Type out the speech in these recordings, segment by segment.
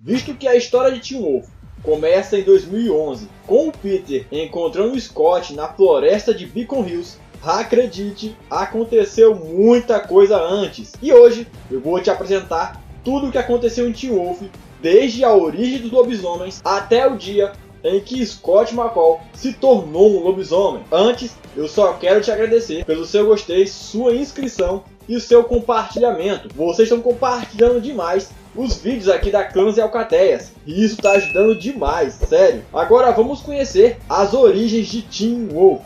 Visto que a história de Teen Wolf começa em 2011, com o Peter encontrando o Scott na floresta de Beacon Hills, acredite, aconteceu muita coisa antes. E hoje eu vou te apresentar tudo o que aconteceu em Teen Wolf, desde a origem dos lobisomens até o dia em que Scott McCall se tornou um lobisomem. Antes, eu só quero te agradecer pelo seu gostei, sua inscrição e o seu compartilhamento. Vocês estão compartilhando demais os vídeos aqui da Clãs e Alcateias, e isso está ajudando demais, sério. Agora vamos conhecer as origens de Teen Wolf.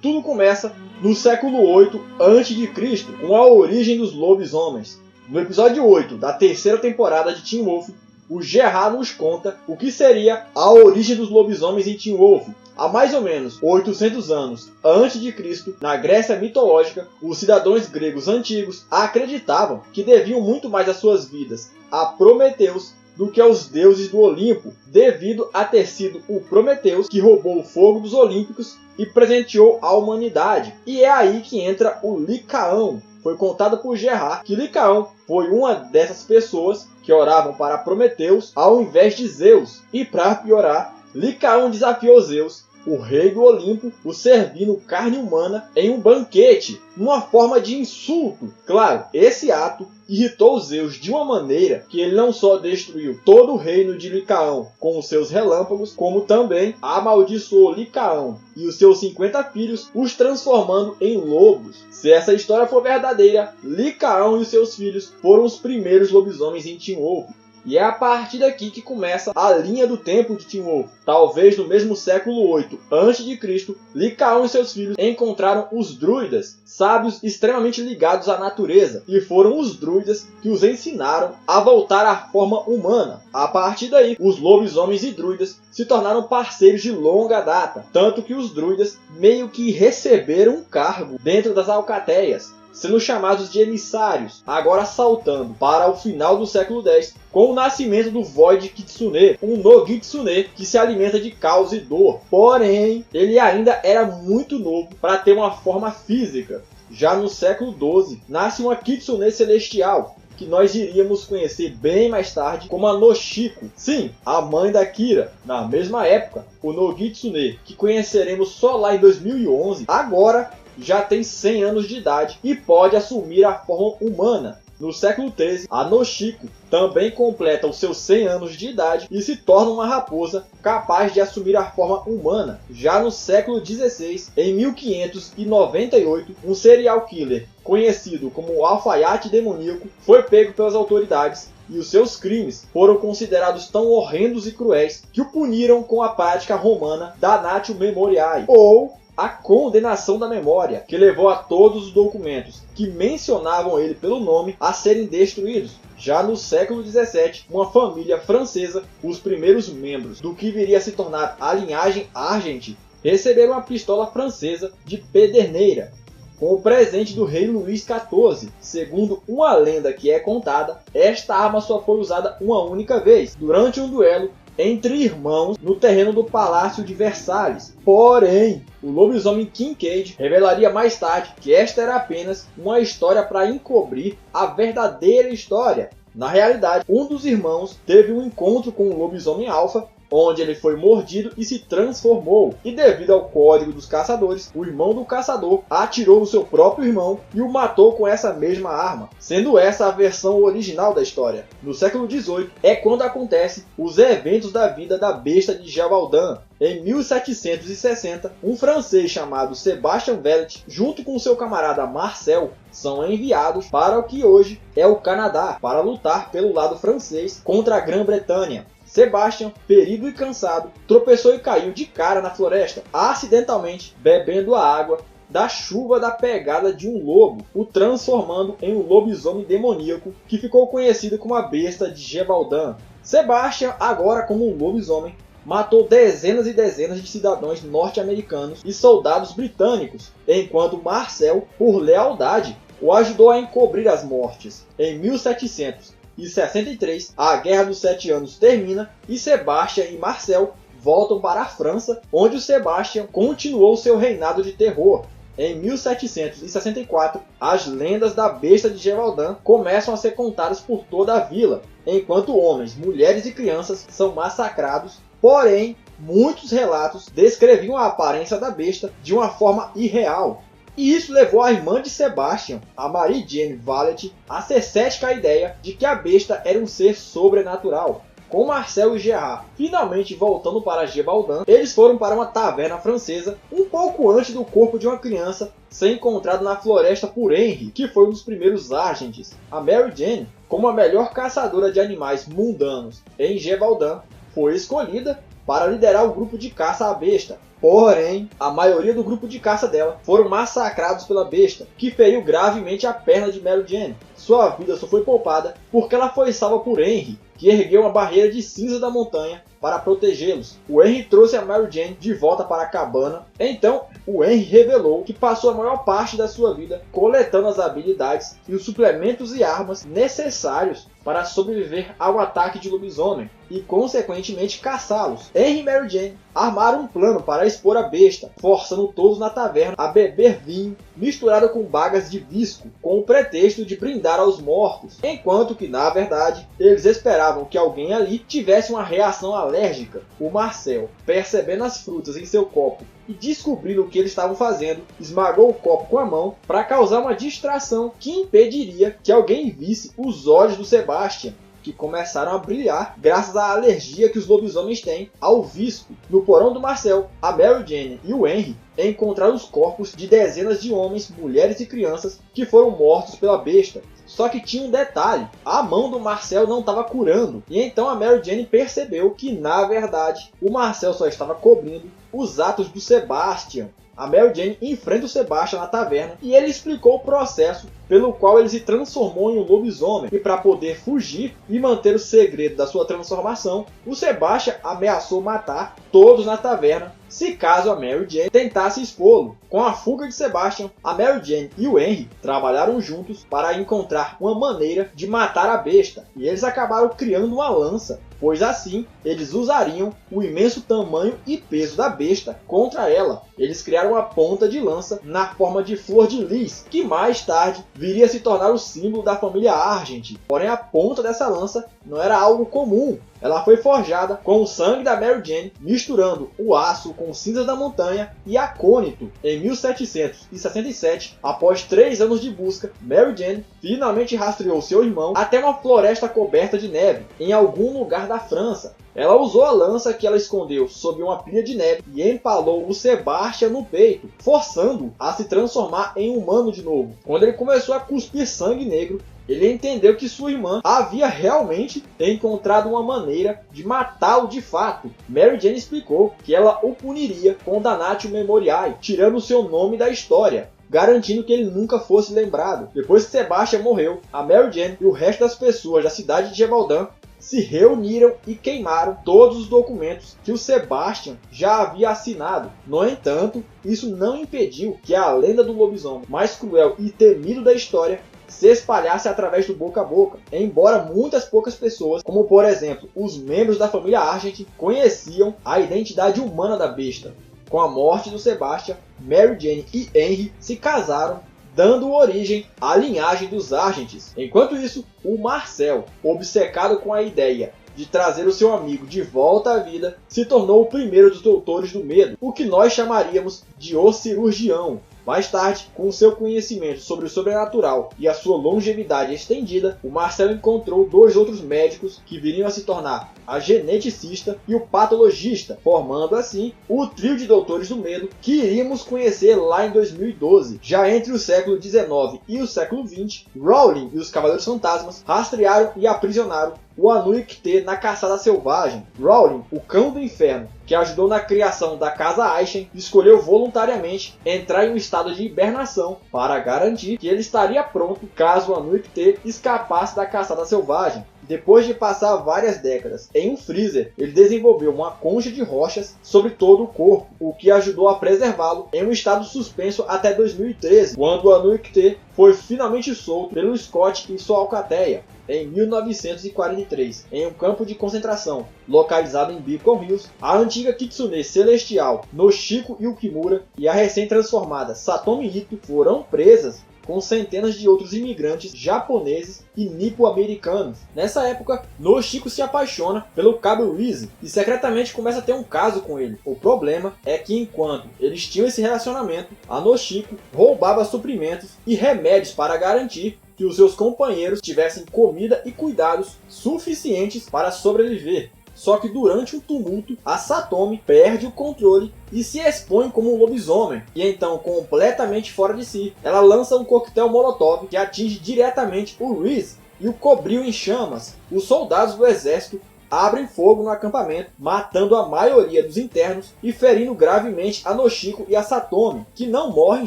Tudo começa no século 8 a.C., com a origem dos lobisomens. No episódio 8 da terceira temporada de Teen Wolf, o Gerard nos conta o que seria a origem dos lobisomens em Teen Wolf. Há mais ou menos 800 anos antes de Cristo, na Grécia mitológica, os cidadãos gregos antigos acreditavam que deviam muito mais as suas vidas a Prometeus do que aos deuses do Olimpo, devido a ter sido o Prometeus que roubou o fogo dos Olímpicos e presenteou a humanidade. E é aí que entra o Licaão. Foi contado por Gerard que Licaão foi uma dessas pessoas que oravam para Prometeus ao invés de Zeus. E para piorar, Licaão desafiou Zeus, o rei do Olimpo, o servindo carne humana em um banquete, numa forma de insulto. Claro, esse ato irritou Zeus de uma maneira que ele não só destruiu todo o reino de Licaão com os seus relâmpagos, como também amaldiçoou Licaão e os seus 50 filhos, os transformando em lobos. Se essa história for verdadeira, Licaão e os seus filhos foram os primeiros lobisomens em Teen Wolf. E é a partir daqui que começa a linha do tempo de Teen Wolf. Talvez no mesmo século 8 a.C., Licaão e seus filhos encontraram os druidas, sábios extremamente ligados à natureza, e foram os druidas que os ensinaram a voltar à forma humana. A partir daí, os lobisomens e druidas se tornaram parceiros de longa data, tanto que os druidas meio que receberam um cargo dentro das alcateias, sendo chamados de emissários, agora saltando para o final do século X, com o nascimento do Void Kitsune, um Nogitsune que se alimenta de caos e dor. Porém, ele ainda era muito novo para ter uma forma física. Já no século XII, nasce uma Kitsune celestial, que nós iríamos conhecer bem mais tarde como a Noshiko. Sim, a mãe da Kira. Na mesma época, o Nogitsune, que conheceremos só lá em 2011, agora já tem 100 anos de idade e pode assumir a forma humana. No século XIII, a Noshiko também completa os seus 100 anos de idade e se torna uma raposa capaz de assumir a forma humana. Já no século XVI, em 1598, um serial killer conhecido como o Alfaiate Demoníaco foi pego pelas autoridades e os seus crimes foram considerados tão horrendos e cruéis que o puniram com a prática romana Damnatio Memoriae, ou a condenação da memória, que levou a todos os documentos que mencionavam ele pelo nome a serem destruídos. Já no século XVII, uma família francesa, os primeiros membros do que viria a se tornar a linhagem Argent, receberam uma pistola francesa de pederneira, com o presente do rei Luís XIV. Segundo uma lenda que é contada, esta arma só foi usada uma única vez, durante um duelo entre irmãos no terreno do Palácio de Versalhes. Porém, o lobisomem Kincaid revelaria mais tarde que esta era apenas uma história para encobrir a verdadeira história. Na realidade, um dos irmãos teve um encontro com o lobisomem alfa, onde ele foi mordido e se transformou. E devido ao código dos caçadores, o irmão do caçador atirou no seu próprio irmão e o matou com essa mesma arma, sendo essa a versão original da história. No século XVIII é quando acontecem os eventos da vida da besta de Gevaudan. Em 1760, um francês chamado Sebastian Vellet, junto com seu camarada Marcel, são enviados para o que hoje é o Canadá, para lutar pelo lado francês contra a Grã-Bretanha. Sebastian, ferido e cansado, tropeçou e caiu de cara na floresta, acidentalmente bebendo a água da chuva da pegada de um lobo, o transformando em um lobisomem demoníaco que ficou conhecido como a besta de Gevaudan. Sebastian, agora como um lobisomem, matou dezenas e dezenas de cidadãos norte-americanos e soldados britânicos, enquanto Marcel, por lealdade, o ajudou a encobrir as mortes. Em 1763, a Guerra dos 7 Anos termina e Sebastian e Marcel voltam para a França, onde o Sebastian continuou seu reinado de terror. Em 1764, as lendas da besta de Gévaudan começam a ser contadas por toda a vila, enquanto homens, mulheres e crianças são massacrados. Porém, muitos relatos descreviam a aparência da besta de uma forma irreal. E isso levou a irmã de Sebastian, a Marie Jane Vallet, a ser cética à ideia de que a besta era um ser sobrenatural. Com Marcel e Gerard finalmente voltando para Gévaudan, eles foram para uma taverna francesa um pouco antes do corpo de uma criança ser encontrado na floresta por Henry, que foi um dos primeiros agentes. A Mary Jane, como a melhor caçadora de animais mundanos em Gévaudan, foi escolhida para liderar o grupo de caça à besta. Porém, a maioria do grupo de caça dela foram massacrados pela besta, que feriu gravemente a perna de Mary Jane. Sua vida só foi poupada porque ela foi salva por Henry, que ergueu uma barreira de cinza da montanha para protegê-los. O Henry trouxe a Mary Jane de volta para a cabana. Então, o Henry revelou que passou a maior parte da sua vida coletando as habilidades e os suplementos e armas necessários para sobreviver ao ataque de lobisomem e, consequentemente, caçá-los. Henry e Mary Jane armaram um plano para expor a besta, forçando todos na taverna a beber vinho misturado com bagas de visco, com o pretexto de brindar aos mortos, enquanto que, na verdade, eles esperavam que alguém ali tivesse uma reação alérgica. O Marcel, percebendo as frutas em seu copo e descobrindo o que eles estavam fazendo, esmagou o copo com a mão para causar uma distração que impediria que alguém visse os olhos do Sebastian, que começaram a brilhar graças à alergia que os lobisomens têm ao visco. No porão do Marcel, a Mary Jane e o Henry encontraram os corpos de dezenas de homens, mulheres e crianças que foram mortos pela besta. Só que tinha um detalhe, a mão do Marcel não estava curando, e então a Mary Jane percebeu que, na verdade, o Marcel só estava cobrindo os atos do Sebastian. A Mary Jane enfrenta o Sebastian na taverna e ele explicou o processo pelo qual ele se transformou em um lobisomem. E para poder fugir e manter o segredo da sua transformação, o Sebastian ameaçou matar todos na taverna se caso a Mary Jane tentasse expô-lo. Com a fuga de Sebastian, a Mary Jane e o Henry trabalharam juntos para encontrar uma maneira de matar a besta, e eles acabaram criando uma lança, pois assim eles usariam o imenso tamanho e peso da besta contra ela. Eles criaram uma ponta de lança na forma de flor de lis, que mais tarde viria a se tornar o símbolo da família Argent. Porém, a ponta dessa lança não era algo comum. Ela foi forjada com o sangue da Mary Jane, misturando o aço com cinzas da montanha e acônito. Em 1767, após 3 anos de busca, Mary Jane finalmente rastreou seu irmão até uma floresta coberta de neve, em algum lugar da França. Ela usou a lança que ela escondeu sob uma pilha de neve e empalou o Sebastian no peito, forçando-o a se transformar em humano de novo. Quando ele começou a cuspir sangue negro, ele entendeu que sua irmã havia realmente encontrado uma maneira de matá-lo de fato. Mary Jane explicou que ela o puniria com Damnatio Memoriae, tirando seu nome da história, garantindo que ele nunca fosse lembrado. Depois que Sebastian morreu, a Mary Jane e o resto das pessoas da cidade de Gévaudan se reuniram e queimaram todos os documentos que o Sebastian já havia assinado. No entanto, isso não impediu que a lenda do lobisomem mais cruel e temido da história se espalhasse através do boca a boca, embora muitas poucas pessoas, como por exemplo os membros da família Argent, conheciam a identidade humana da besta. Com a morte do Sebastian, Mary Jane e Henry se casaram, dando origem à linhagem dos Argents. Enquanto isso, o Marcel, obcecado com a ideia de trazer o seu amigo de volta à vida, se tornou o primeiro dos Doutores do Medo, o que nós chamaríamos de O Cirurgião. Mais tarde, com seu conhecimento sobre o sobrenatural e a sua longevidade estendida, o Marcel encontrou 2 outros médicos que viriam a se tornar a geneticista e o patologista, formando assim o trio de Doutores do Medo que iríamos conhecer lá em 2012. Já entre o século XIX e o século XX, Rowling e os Cavaleiros Fantasmas rastrearam e aprisionaram o Anui-Ktè na caçada selvagem. Rowling, o Cão do Inferno, que ajudou na criação da Casa Aishen, escolheu voluntariamente entrar em um estado de hibernação para garantir que ele estaria pronto caso o Anui-Ktè escapasse da caçada selvagem. Depois de passar várias décadas em um freezer, ele desenvolveu uma concha de rochas sobre todo o corpo, o que ajudou a preservá-lo em um estado suspenso até 2013, quando o Anui-Ktè foi finalmente solto pelo Scott e sua alcateia, em 1943, em um campo de concentração localizado em Beacon Hills. A antiga Kitsune celestial Noshiko Yukimura e a recém-transformada Satomi Ito foram presas com centenas de outros imigrantes japoneses e nipo-americanos. Nessa época, Noshiko se apaixona pelo Cabo Reese e secretamente começa a ter um caso com ele. O problema é que enquanto eles tinham esse relacionamento, a Noshiko roubava suprimentos e remédios para garantir que os seus companheiros tivessem comida e cuidados suficientes para sobreviver. Só que durante um tumulto, a Satomi perde o controle e se expõe como um lobisomem. E então, completamente fora de si, ela lança um coquetel molotov que atinge diretamente o Reese e o cobriu em chamas. Os soldados do exército abrem fogo no acampamento, matando a maioria dos internos e ferindo gravemente a Noshiko e a Satomi, que não morrem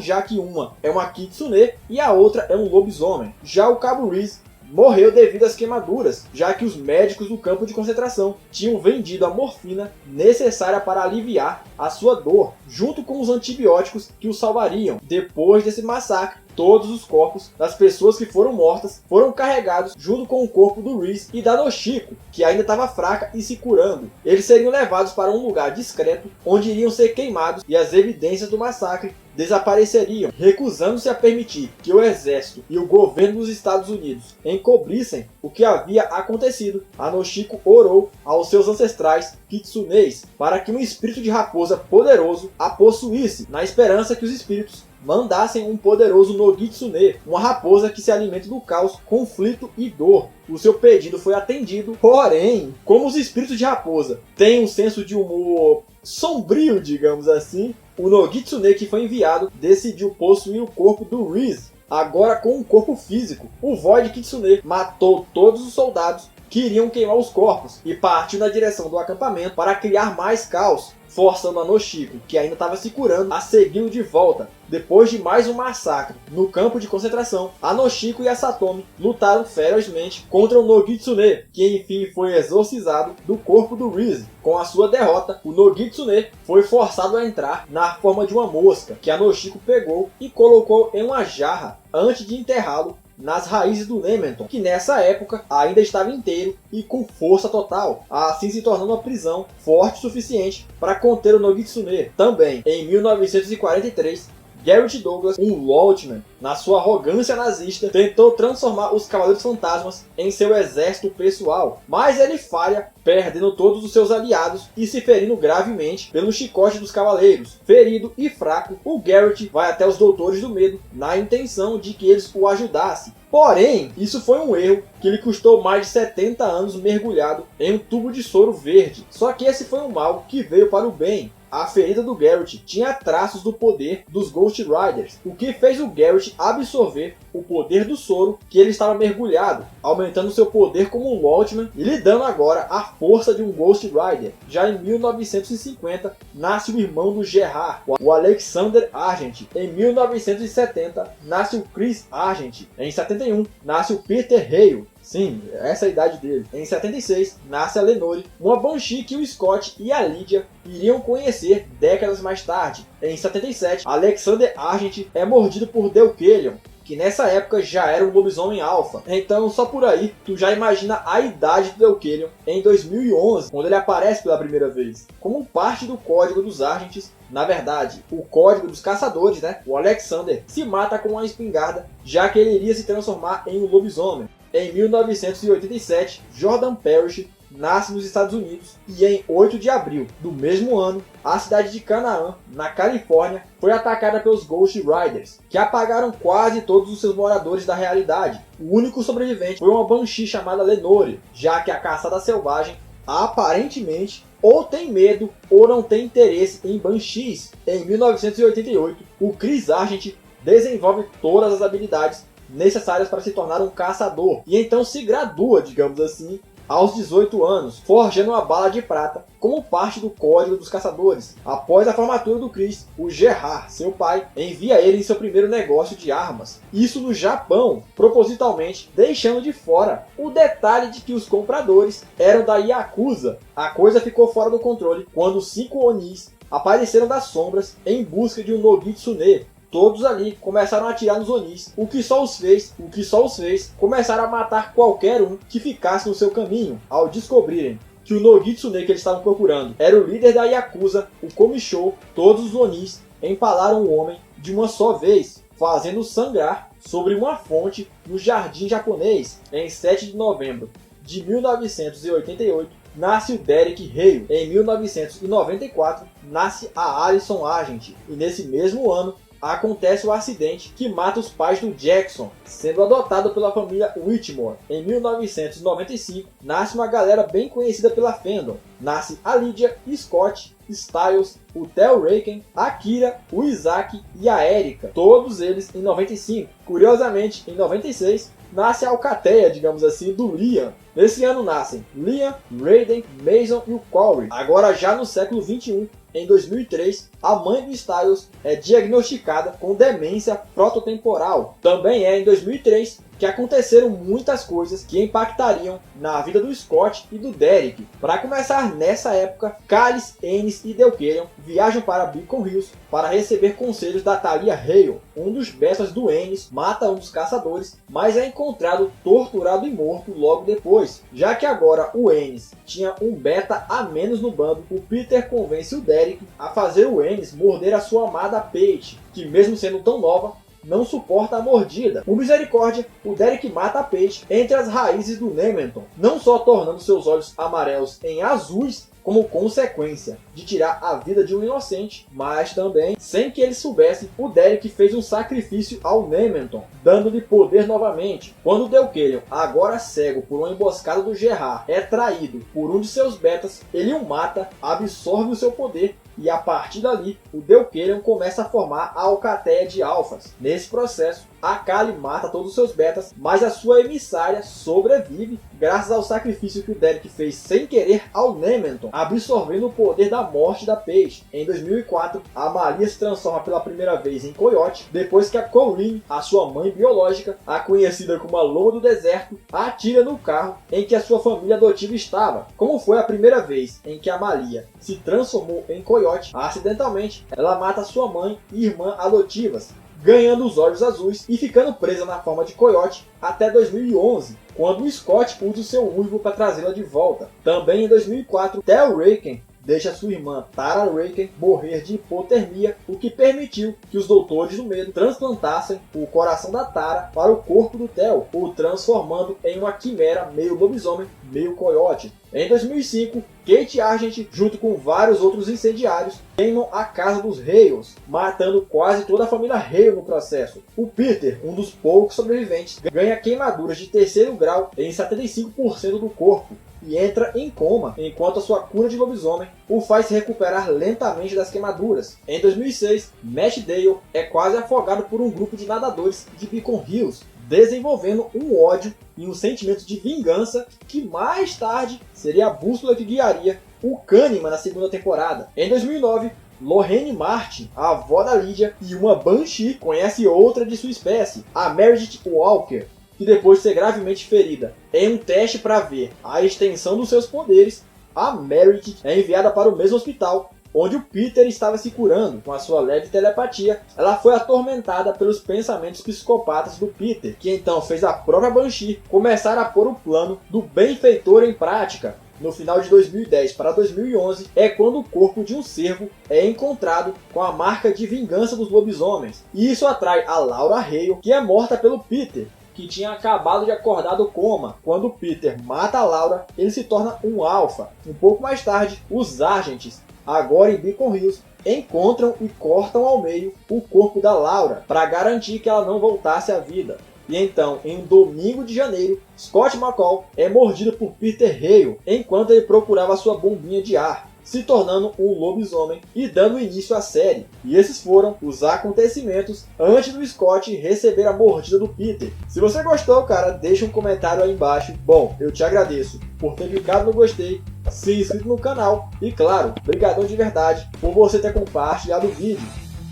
já que uma é uma Kitsune e a outra é um lobisomem. Já o Cabo Reese morreu devido às queimaduras, já que os médicos do campo de concentração tinham vendido a morfina necessária para aliviar a sua dor, junto com os antibióticos que o salvariam. Depois desse massacre, todos os corpos das pessoas que foram mortas foram carregados junto com o corpo do Reese e da Noshiko, que ainda estava fraca e se curando. Eles seriam levados para um lugar discreto, onde iriam ser queimados e as evidências do massacre desapareceriam. Recusando-se a permitir que o exército e o governo dos Estados Unidos encobrissem o que havia acontecido, a Noshiko orou aos seus ancestrais Kitsuneis para que um espírito de raposa poderoso a possuísse, na esperança que os espíritos mandassem um poderoso Nogitsune, uma raposa que se alimenta do caos, conflito e dor. O seu pedido foi atendido, porém, como os espíritos de raposa têm um senso de humor sombrio, digamos assim, o Nogitsune que foi enviado decidiu possuir o corpo do Reese, agora com um corpo físico. O Void Kitsune matou todos os soldados que iriam queimar os corpos e partiu na direção do acampamento para criar mais caos, forçando a Noshiko, que ainda estava se curando, a segui-lo de volta. Depois de mais um massacre no campo de concentração, a Noshiko e a Satomi lutaram ferozmente contra o Nogitsune, que enfim foi exorcizado do corpo do Reese. Com a sua derrota, o Nogitsune foi forçado a entrar na forma de uma mosca, que a Noshiko pegou e colocou em uma jarra antes de enterrá-lo nas raízes do Nemeton, que nessa época ainda estava inteiro e com força total, assim se tornando uma prisão forte o suficiente para conter o Nogitsune. Também, em 1943, Garrett Douglas, um Waltman, na sua arrogância nazista, tentou transformar os Cavaleiros Fantasmas em seu exército pessoal, mas ele falha, perdendo todos os seus aliados e se ferindo gravemente pelo chicote dos Cavaleiros. Ferido e fraco, o Garrett vai até os Doutores do Medo na intenção de que eles o ajudassem. Porém, isso foi um erro que lhe custou mais de 70 anos mergulhado em um tubo de soro verde. Só que esse foi um mal que veio para o bem. A ferida do Garrett tinha traços do poder dos Ghost Riders, o que fez o Garrett absorver o poder do soro que ele estava mergulhado, aumentando seu poder como um Waltman e lhe dando agora a força de um Ghost Rider. Já em 1950, nasce o irmão do Gerard, o Alexander Argent. Em 1970, nasce o Chris Argent. Em 71, nasce o Peter Hale. Sim, essa é a idade dele. Em 76, nasce a Lenore, uma Banshee que o Scott e a Lydia iriam conhecer décadas mais tarde. Em 77, Alexander Argent é mordido por Deucalion, que nessa época já era um lobisomem alfa. Então, só por aí, tu já imagina a idade do Deucalion em 2011, quando ele aparece pela primeira vez. Como parte do código dos Argents, na verdade, o código dos caçadores, o Alexander se mata com uma espingarda, já que ele iria se transformar em um lobisomem. Em 1987, Jordan Parrish nasce nos Estados Unidos e em 8 de abril do mesmo ano, a cidade de Canaã, na Califórnia, foi atacada pelos Ghost Riders, que apagaram quase todos os seus moradores da realidade. O único sobrevivente foi uma Banshee chamada Lenore, já que a caçada selvagem aparentemente ou tem medo ou não tem interesse em Banshees. Em 1988, o Chris Argent desenvolve todas as habilidades necessárias para se tornar um caçador, e então se gradua, digamos assim, aos 18 anos, forjando uma bala de prata como parte do Código dos Caçadores. Após a formatura do Chris, o Gerard, seu pai, envia ele em seu primeiro negócio de armas, isso no Japão, propositalmente deixando de fora o detalhe de que os compradores eram da Yakuza. A coisa ficou fora do controle quando 5 Onis apareceram das sombras em busca de um Nogitsune. Todos ali começaram a atirar nos Onis, o que só os fez começar a matar qualquer um que ficasse no seu caminho, ao descobrirem que o Nogitsune que eles estavam procurando era o líder da Yakuza, o Komishou. Todos os Onis empalaram o homem de uma só vez, fazendo sangrar sobre uma fonte no jardim japonês. Em 7 de novembro de 1988, nasce o Derek Hale. Em 1994, nasce a Alison Agent. E nesse mesmo ano, acontece o acidente que mata os pais do Jackson, sendo adotado pela família Whitmore. Em 1995, nasce uma galera bem conhecida pela fandom. Nasce a Lydia, Scott, Styles, o Theo Raken, a Kira, o Isaac e a Erika. Todos eles em 95. Curiosamente, em 96, nasce a alcateia, digamos assim, do Liam. Nesse ano nascem Liam, Raiden, Mason e o Corey. Agora já no século 21, em 2003, a mãe do Styles é diagnosticada com demência prototemporal. Também é em 2003 que aconteceram muitas coisas que impactariam na vida do Scott e do Derek. Para começar, nessa época, Callis, Ennis e Delkerion viajam para Beacon Hills para receber conselhos da Talia Hale. Um dos bestas do Ennis mata um dos caçadores, mas é encontrado torturado e morto logo depois. Já que agora o Ennis tinha um beta a menos no bando, o Peter convence o Derek a fazer o Ennis morder a sua amada Paige, que mesmo sendo tão nova, não suporta a mordida. Por misericórdia, o Derek mata a Paige entre as raízes do Nemeton, não só tornando seus olhos amarelos em azuis, como consequência de tirar a vida de um inocente, mas também, sem que ele soubesse, o Derek fez um sacrifício ao Nemeton, dando-lhe poder novamente. Quando Delkerion, agora cego por uma emboscada do Gerard, é traído por um de seus betas, ele o mata, absorve o seu poder, e a partir dali, o Delkerion começa a formar a alcateia de alfas. Nesse processo, a Kali mata todos os seus betas, mas a sua emissária sobrevive graças ao sacrifício que o Derek fez sem querer ao Nemeton, absorvendo o poder da morte da Paige. Em 2004, a Malia se transforma pela primeira vez em Coyote, depois que a Corinne, a sua mãe biológica, a conhecida como a Loba do Deserto, atira no carro em que a sua família adotiva estava. Como foi a primeira vez em que a Malia se transformou em Coyote, acidentalmente, ela mata sua mãe e irmã adotivas, ganhando os olhos azuis e ficando presa na forma de Coyote até 2011, quando o Scott usa o seu uivo para trazê-la de volta. Também em 2004, Theo Raken deixa sua irmã Tara Raken morrer de hipotermia, o que permitiu que os Doutores do Medo transplantassem o coração da Tara para o corpo do Theo, o transformando em uma quimera meio lobisomem, meio coiote. Em 2005, Kate Argent, junto com vários outros incendiários, queimam a casa dos Hales, matando quase toda a família Hale no processo. O Peter, um dos poucos sobreviventes, ganha queimaduras de terceiro grau em 75% do corpo e entra em coma, enquanto a sua cura de lobisomem o faz se recuperar lentamente das queimaduras. Em 2006, Matt Dale é quase afogado por um grupo de nadadores de Beacon Hills, desenvolvendo um ódio e um sentimento de vingança que mais tarde seria a bússola que guiaria o Kahneman na segunda temporada. Em 2009, Lorraine Martin, a avó da Lydia, e uma Banshee conhece outra de sua espécie, a Meredith Walker, que depois de ser gravemente ferida em um teste para ver a extensão dos seus poderes, a Meredith é enviada para o mesmo hospital onde o Peter estava se curando. Com a sua leve telepatia, ela foi atormentada pelos pensamentos psicopatas do Peter, que então fez a própria Banshee começar a pôr o plano do benfeitor em prática. No final de 2010 para 2011 é quando o corpo de um cervo é encontrado com a marca de vingança dos lobisomens. E isso atrai a Laura Hale, que é morta pelo Peter, que tinha acabado de acordar do coma. Quando Peter mata a Laura, ele se torna um alfa. Um pouco mais tarde, os Agents, agora em Beacon Hills, encontram e cortam ao meio o corpo da Laura, para garantir que ela não voltasse à vida. E então, em um domingo de janeiro, Scott McCall é mordido por Peter Hale, enquanto ele procurava sua bombinha de ar. se tornando um lobisomem e dando início à série. E esses foram os acontecimentos antes do Scott receber a mordida do Peter. Se você gostou, cara, deixa um comentário aí embaixo. Bom, eu te agradeço por ter clicado no gostei, se inscrito no canal e, claro, brigadão de verdade por você ter compartilhado o vídeo.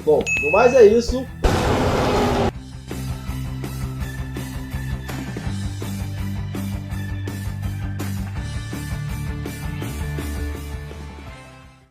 Bom, no mais é isso.